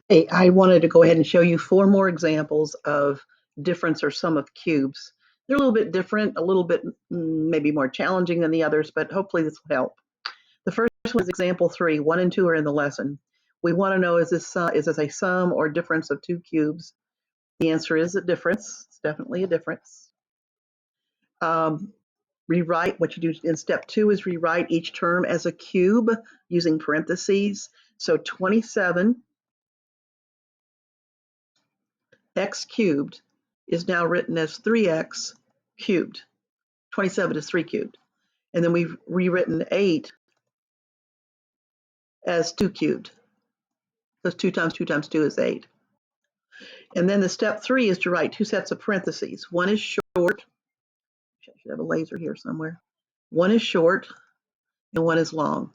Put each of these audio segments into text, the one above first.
Hey, I wanted to go ahead and show you 4 more examples of difference or sum of cubes. They're a little bit different, a little bit maybe more challenging than the others, but hopefully this will help. The first one is example 3. 1 and 2 are in the lesson. We want to know, is this a sum or difference of 2 cubes? The answer is a difference. It's definitely a difference. Rewrite, what you do in step 2 is rewrite each term as a cube using parentheses. So 27 x cubed is now written as 3x cubed. 27 is 3 cubed. And then we've rewritten 8 as 2 cubed. Because 2 times 2 times 2 is 8. And then the step 3 is to write 2 sets of parentheses. One is short. I should have a laser here somewhere. One is short and one is long.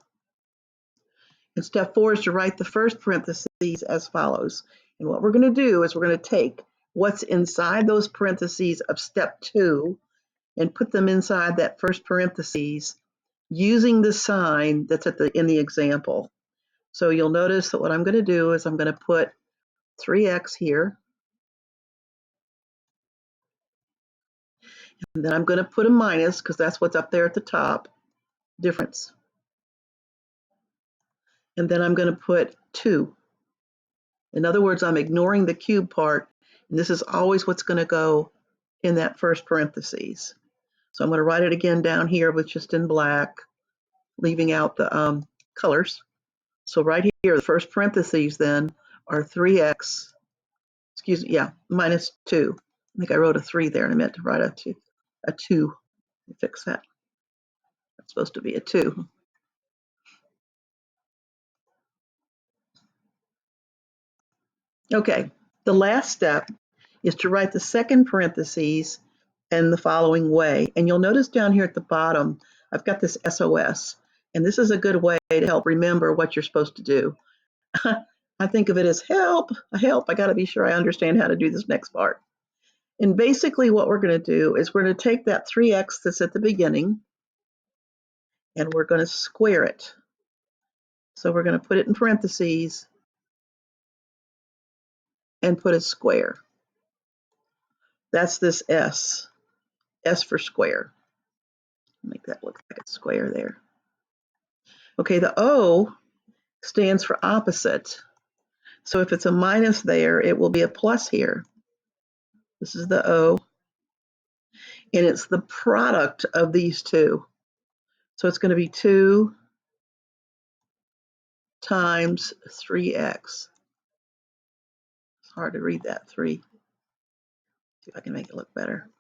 And step 4 is to write the first parentheses as follows. And what we're going to do is we're going to take what's inside those parentheses of step 2 and put them inside that first parentheses using the sign that's in the example. So you'll notice that what I'm going to do is I'm going to put 3x here, and then I'm going to put a minus because that's what's up there at the top, difference. And then I'm going to put 2. In other words, I'm ignoring the cube part, and this is always what's going to go in that first parentheses. So I'm going to write it again down here with just in black, leaving out the colors. So right here, the first parentheses then are 3x, minus 2. I think I wrote a 3 there and I meant to write a 2. Fix that. That's supposed to be a 2. Okay, the last step is to write the second parentheses in the following way. And you'll notice down here at the bottom, I've got this SOS. And this is a good way to help remember what you're supposed to do. I think of it as help. I got to be sure I understand how to do this next part. And basically what we're going to do is we're going to take that 3x that's at the beginning and we're going to square it. So we're going to put it in parentheses and put a square. That's this S for square. Make that look like a square there. Okay, the O stands for opposite. So if it's a minus there, it will be a plus here. This is the O. And it's the product of these two. So it's going to be 2 times 3x. It's hard to read that, 3. See if I can make it look better.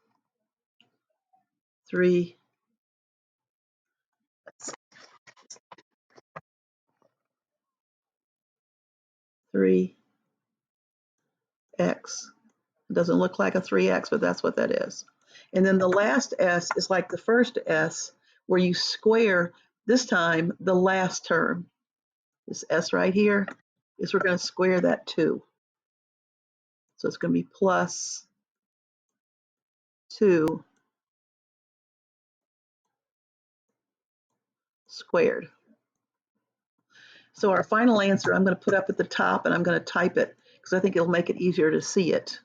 3. 3x. It doesn't look like a 3x, but that's what that is. And then the last S is like the first S, where you square, this time, the last term. This S right here is we're going to square that 2. So it's going to be plus 2 squared. So our final answer I'm going to put up at the top, and I'm going to type it because I think it'll make it easier to see it.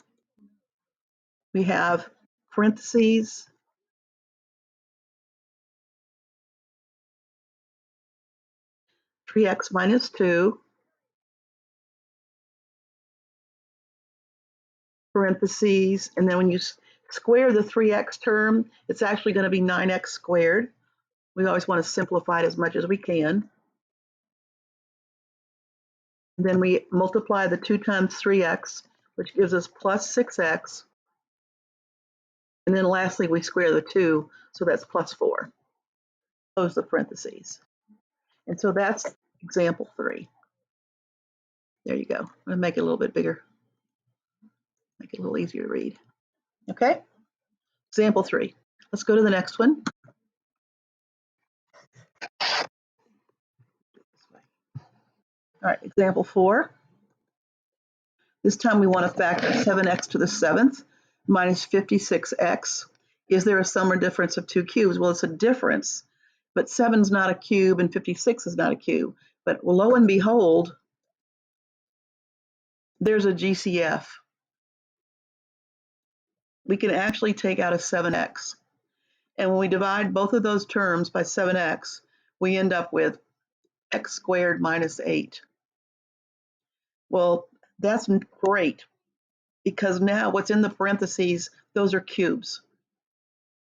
We have parentheses, 3x minus 2, parentheses, and then when you square the 3x term, it's actually going to be 9x squared. We always want to simplify it as much as we can. And then we multiply the 2 times 3x, which gives us plus 6x. And then lastly, we square the 2, so that's plus 4. Close the parentheses. And so that's example 3. There you go. I'm going to make it a little bit bigger. Make it a little easier to read. Okay? Example 3. Let's go to the next one. All right, example 4. This time we want to factor 7x to the 7th minus 56x. Is there a sum or difference of 2 cubes? Well, it's a difference, but 7 is not a cube and 56 is not a cube. But lo and behold, there's a GCF. We can actually take out a 7x. And when we divide both of those terms by 7x, we end up with x squared minus 8. Well, that's great, because now what's in the parentheses, those are cubes.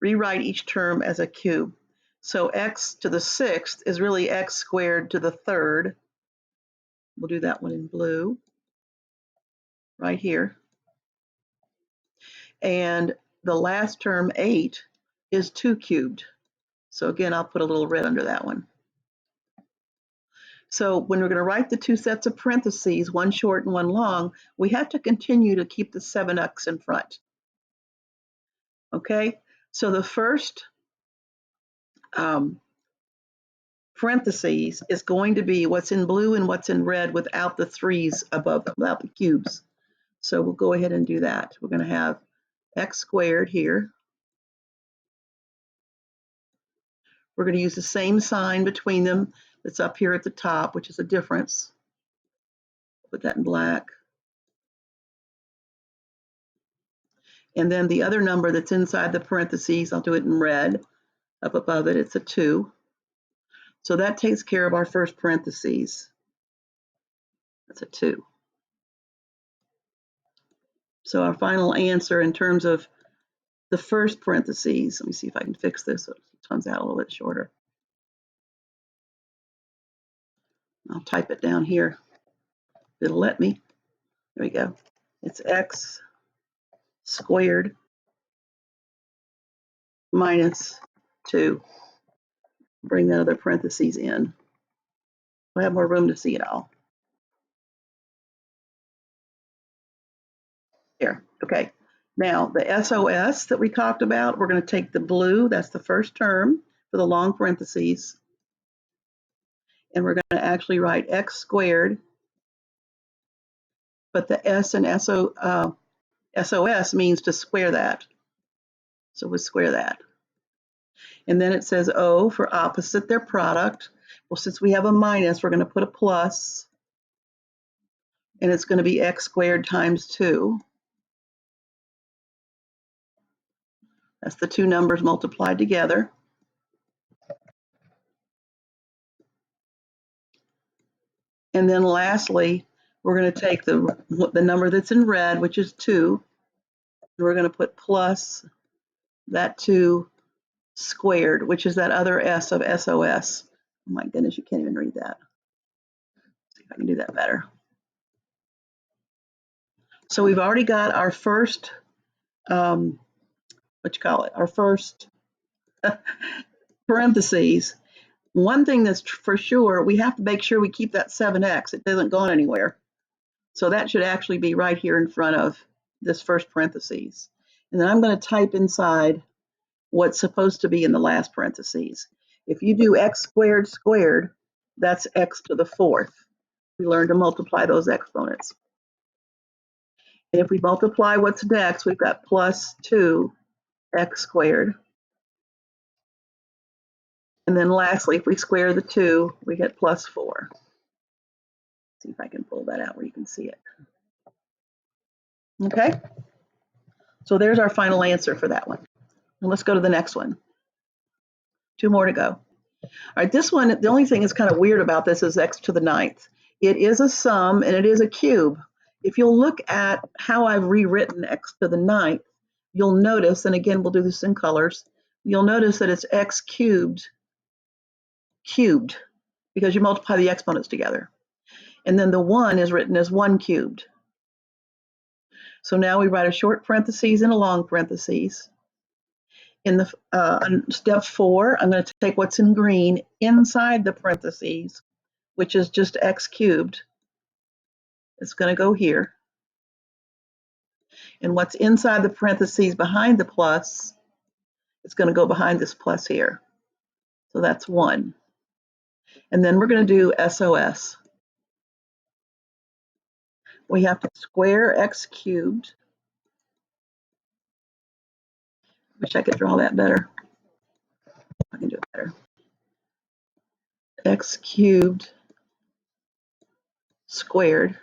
Rewrite each term as a cube. So x to the 6th is really x squared to the 3rd. We'll do that one in blue, right here. And the last term, 8, is 2 cubed. So again, I'll put a little red under that one. So when we're going to write the two sets of parentheses, one short and one long, we have to continue to keep the 7x in front. Okay, so the first parentheses is going to be what's in blue and what's in red without the 3's above them, without the cubes. So we'll go ahead and do that. We're going to have x squared here. We're going to use the same sign between them that's up here at the top, which is a difference. Put that in black. And then the other number that's inside the parentheses, I'll do it in red. Up above it, it's a 2. So that takes care of our first parentheses. That's a 2. So our final answer in terms of the first parentheses, let me see if I can fix this so it comes out a little bit shorter. I'll type it down here. It'll let me. There we go. It's x squared minus 2. Bring that other parentheses in. We'll have more room to see it all. There. Okay. Now, the SOS that we talked about, we're going to take the blue, that's the first term for the long parentheses, and we're going to actually write x squared, but the S in SOS means to square that. So we'll square that. And then it says O for opposite, their product. Well, since we have a minus, we're going to put a plus, and it's going to be x squared times 2. That's the two numbers multiplied together. And then lastly, we're going to take the number that's in red, which is 2. And we're going to put plus that 2 squared, which is that other S of SOS. Oh my goodness, you can't even read that. Let's see if I can do that better. So we've already got our first, our first parentheses. One thing that's for sure, we have to make sure we keep that 7x. It doesn't go anywhere. So that should actually be right here in front of this first parentheses. And then I'm going to type inside what's supposed to be in the last parentheses. If you do x squared squared, that's x to the 4th. We learn to multiply those exponents. And if we multiply what's next, we've got plus 2x squared. And then lastly, if we square the 2, we get plus 4. See if I can pull that out where you can see it. Okay, so there's our final answer for that one. And let's go to the next one. 2 more to go. All right, this one, the only thing that's kind of weird about this is x to the 9th. It is a sum and it is a cube. If you'll look at how I've rewritten x to the 9th, you'll notice, and again, we'll do this in colors, you'll notice that it's x cubed, because you multiply the exponents together. And then the 1 is written as 1 cubed. So now we write a short parentheses and a long parentheses. In the step 4, I'm going to take what's in green inside the parentheses, which is just x cubed. It's going to go here. And what's inside the parentheses behind the plus, it's going to go behind this plus here. So that's 1. And then we're going to do SOS. We have to square x cubed. Wish I could draw that better. I can do it better. X cubed squared.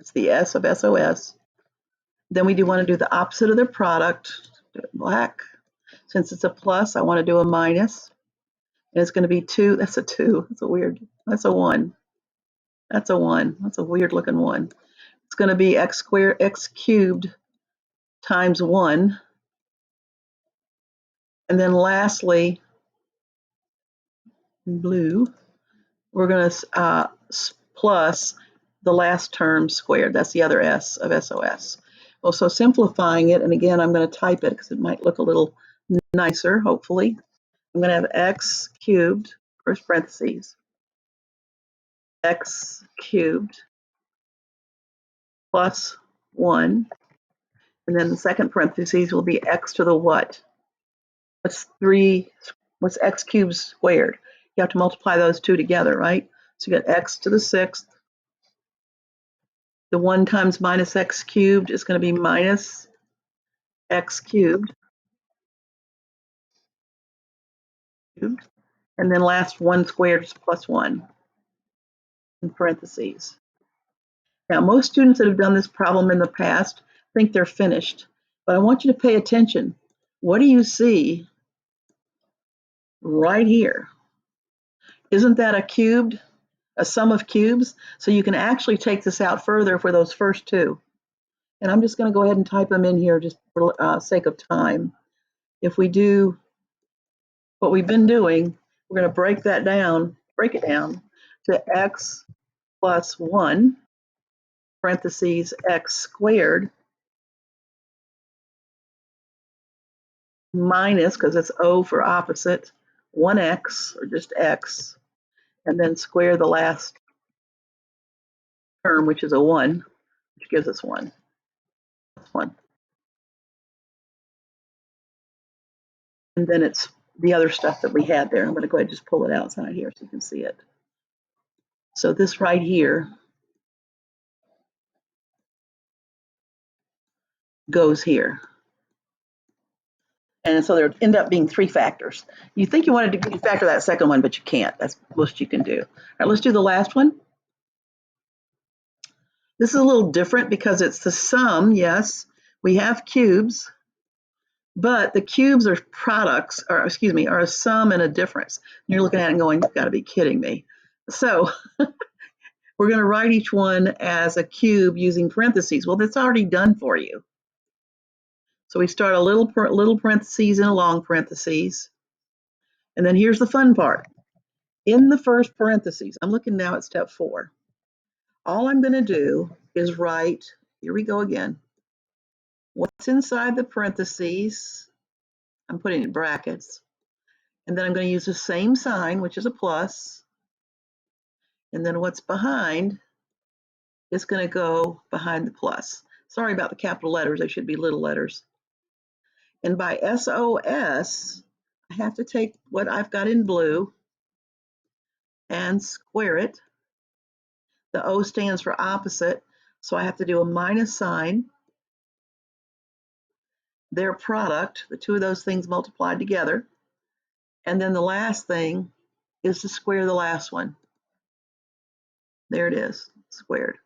It's the S of SOS. Then we do want to do the opposite of their product. Do it black. Since it's a plus, I want to do a minus. And it's going to be 2. That's a 2. That's a weird. That's a 1. That's a 1. That's a weird looking 1. It's going to be x squared, x cubed times 1. And then lastly, in blue, we're going to plus the last term squared. That's the other S of SOS. Well, so simplifying it, and again, I'm going to type it because it might look a little nicer, hopefully. I'm going to have x cubed, first parentheses, x cubed plus 1. And then the second parentheses will be x to the what? What's x cubed squared? You have to multiply those two together, right? So you got x to the 6th. The 1 times minus x cubed is going to be minus x cubed. And then last 1 squared is plus 1 in parentheses. Now, most students that have done this problem in the past think they're finished, but I want you to pay attention. What do you see right here? Isn't that a cubed, a sum of cubes? So you can actually take this out further for those first two. And I'm just going to go ahead and type them in here just for sake of time. If we do what we've been doing, we're going to break it down to x plus 1, parentheses, x squared, minus, because it's O for opposite, 1x, or just x, and then square the last term, which is a 1, which gives us 1. That's 1. And then it's the other stuff that we had there. I'm going to go ahead and just pull it outside here so you can see it. So this right here goes here. And so there end up being 3 factors. You think you wanted to factor that second one, but you can't. That's the most you can do. All right, let's do the last one. This is a little different because it's the sum, yes. We have cubes, but the cubes are products, or excuse me, are a sum and a difference. And you're looking at it and going, you've got to be kidding me. So we're going to write each one as a cube using parentheses. Well, that's already done for you. So we start a little parentheses and a long parentheses. And then here's the fun part. In the first parentheses, I'm looking now at step 4. All I'm going to do is write, here we go again, what's inside the parentheses. I'm putting in brackets. And then I'm going to use the same sign, which is a plus. And then what's behind is going to go behind the plus. Sorry about the capital letters. They should be little letters. And by SOS, I have to take what I've got in blue and square it. The O stands for opposite, so I have to do a minus sign. Their product, the two of those things multiplied together. And then the last thing is to square the last one. There it is, squared.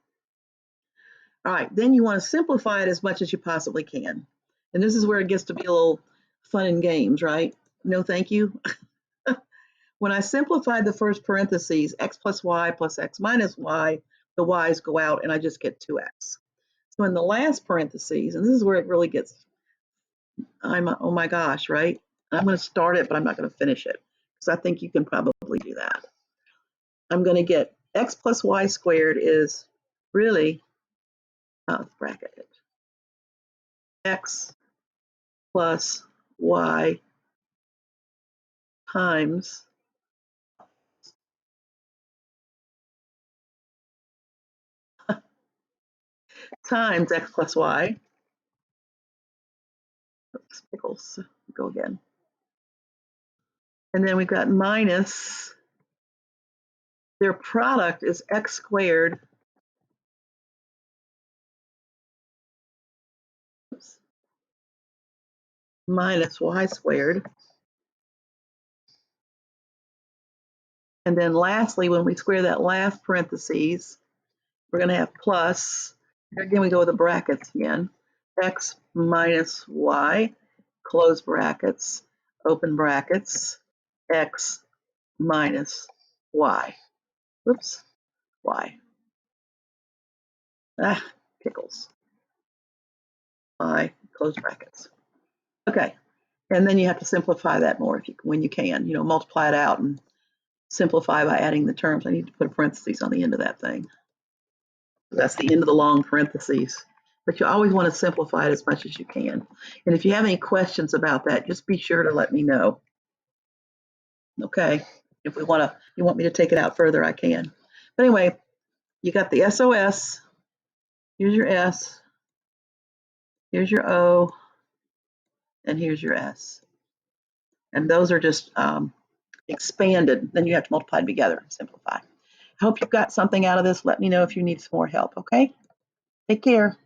All right, then you want to simplify it as much as you possibly can. And this is where it gets to be a little fun and games, right? No, thank you. When I simplify the first parentheses, x plus y plus x minus y, the y's go out and I just get 2x. So in the last parentheses, and this is where it really gets, oh my gosh, right? I'm going to start it, but I'm not going to finish it because I think you can probably do that. I'm going to get x plus y squared is really, let's bracket it, x plus y times x plus y. Oops, pickles, go again. And then we've got minus, their product is x squared minus y squared. And then lastly, when we square that last parentheses, we're going to have plus Again, we go with the brackets again. X minus y, close brackets, open brackets, x minus y. Oops, y. Ah, pickles. Y, close brackets. Okay, and then you have to simplify that more when you can. Multiply it out and simplify by adding the terms. I need to put a parentheses on the end of that thing. That's the end of the long parentheses. But you always want to simplify it as much as you can. And if you have any questions about that, just be sure to let me know. Okay. If you want me to take it out further, I can. But anyway, you got the SOS. Here's your S. Here's your O. And here's your S. And those are just expanded. Then you have to multiply them together and simplify. I hope you've got something out of this. Let me know if you need some more help, okay? Take care.